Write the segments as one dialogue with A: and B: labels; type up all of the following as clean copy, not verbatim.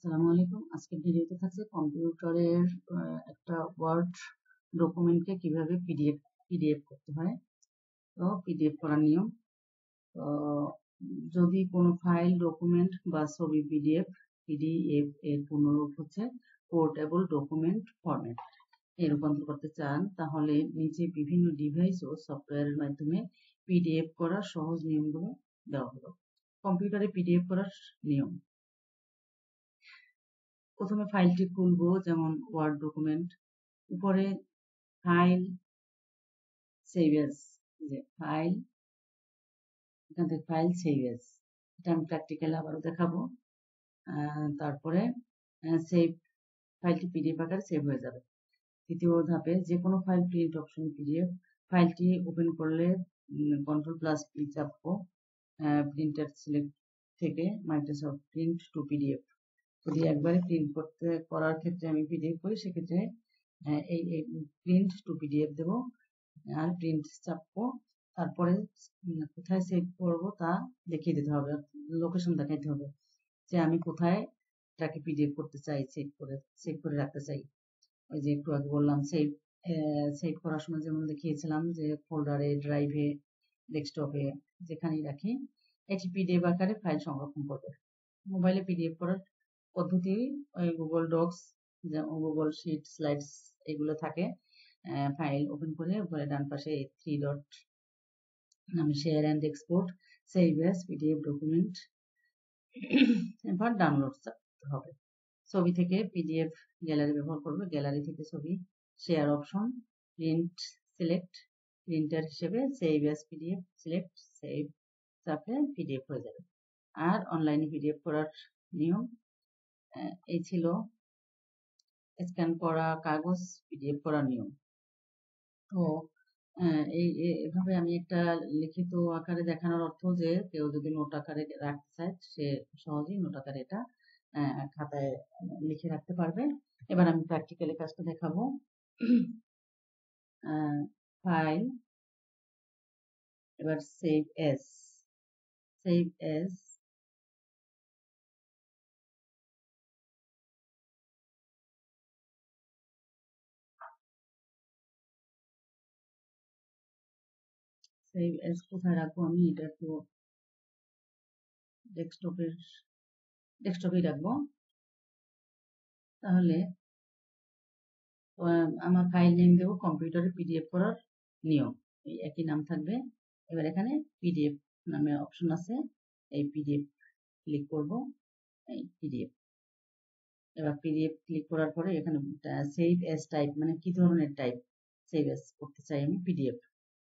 A: আসসালামু আলাইকুম। আজকের ভিডিওতে থাকছে কম্পিউটারের একটা ওয়ার্ড ডকুমেন্টকে কিভাবে পিডিএফ করতে হয়। তো পিডিএফ করার নিয়ম। তো যদি কোনো ফাইল, ডকুমেন্ট বা ছবি পিডিএফ এর পূর্ণরূপ হচ্ছে পোর্টেবল ডকুমেন্ট ফরম্যাট এ রূপান্তর করতে চান, তাহলে নিচে বিভিন্ন ডিভাইস ও সফটওয়্যারের মাধ্যমে পিডিএফ করার সহজ নিয়মগুলো দেওয়া হলো। কম্পিউটারে পিডিএফ করার নিয়ম। প্রথমে ফাইলটি খুলবো, যেমন ওয়ার্ড ডকুমেন্ট। উপরে ফাইল, সেভ এজ, যে ফাইল, এখান থেকে ফাইল, সেভ এজ, এটা আমি প্র্যাকটিক্যালি আবারও দেখাবো। তারপরে সেভ, ফাইলটি পিডিএফ আকারে সেভ হয়ে যাবে। তৃতীয় ধাপে যে কোনো ফাইল প্রিন্ট অপশন পিডিএফ, ফাইলটি ওপেন করলে Ctrl+P চাপবো, প্রিন্টার সিলেক্ট থেকে মাইক্রোসফট প্রিন্ট টু পিডিএফ। যদি একবারে প্রিন্ট করার ক্ষেত্রে আমি পিডিএফ করি, সেক্ষেত্রে এই প্রিন্ট টু পিডিএফ দেব আর প্রিন্ট চাপবো। তারপরে কোথায় সেভ করবো তা দেখিয়ে দিতে হবে, লোকেশন দেখাইতে হবে যে আমি কোথায় এটাকে পিডিএফ করতে চাই, সেভ করে রাখতে চাই। ওই যে একটু আগে বললাম, সেভ করার সময় যেমন দেখিয়েছিলাম যে ফোল্ডারে, ড্রাইভে, ডেস্কটপে, যেখানেই রাখি এটি পিডিএফ আকারে ফাইল সংরক্ষণ করবে। মোবাইলে পিডিএফ করার পদ্ধতি ওই Google Docs, Google Sheet, slides এগুলো থাকে। ফাইল ওপেন করে উপরে ডান পাশে 3 ডট নামে share and export, save as PDF document, এবার ডাউনলোড করতে হবে। ছবি থেকে পিডিএফ গ্যালারি ব্যবহার করবে, গ্যালারি থেকে ছবি, share option, print select, printer হিসেবে save as PDF select, save চাপলে পিডিএফ হয়ে যাবে। আর অনলাইনে পিডিএফ করার নিয়ম এই ছিল। স্ক্যান করা কাগজ পিডিএফ করার নিয়ম। তো এভাবে আমি একটা লিখিত আকারে দেখানোর অর্থ যে কেউ যদি নোট আকারে রাখতে চায়, সে সহজেই নোট আকারে এটা খাতায় লিখে রাখতে পারবে। এবার আমি প্র্যাকটিক্যালি কাজটা দেখাবো। ফাইল, এবার save age, save age, save age কোথায় রাখবো আমি, এটা একটু ডেস্কটপেই রাখবো। তাহলে আমার ফাইল নেম দেবো কম্পিউটারে পিডিএফ করার নিয়ম, এই একই নাম থাকবে। এবার এখানে পিডিএফ নামে অপশন আছে, এই পিডিএফ ক্লিক করব, এই পিডিএফ। এবার পিডিএফ ক্লিক করার পরে এখানে সেভ এজ টাইপ, মানে কি ধরনের টাইপ সেভ এজ করতে চাই আমি, পিডিএফ।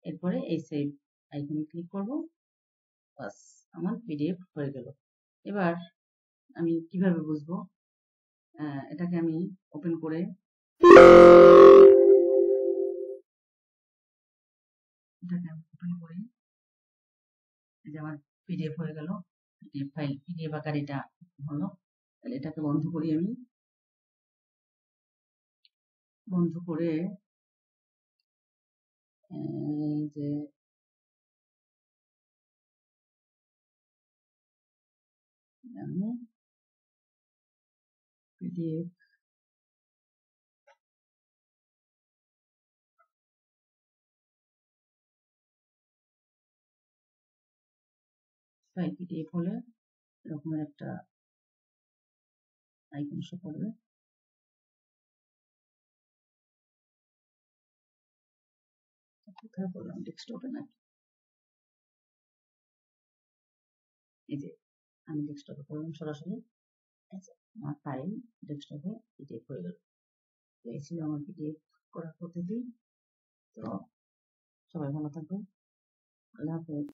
A: এরপরে এই সেভ আইকনে ক্লিক করব, বাস আমার পিডিএফ হয়ে গেল। এবার আমি কিভাবে বুঝবো, এটাকে আমি ওপেন করে এই যে আমার পিডিএফ হয়ে গেল, পিডিএফ ফাইল, পিডিএফ আকারে এটা হলো। তাহলে এটাকে বন্ধ করি, আমি বন্ধ করে যে আমি পিডিএফ ফাইল, পিডিএফ হলে এরকমের একটা আইকন শো করবে। কোথায় বললাম, ডেস্কটপে নাকি, এই যে আমি ডেস্কটপে করলাম সরাসরি, আমার ফাইল ডেস্কটপে পিডিএফ হয়ে গেল। এই ছিল আমার পিডিএফ করার পদ্ধতি। তো সবাই ভালো থাকবেন, আল্লাহ হাফেজ।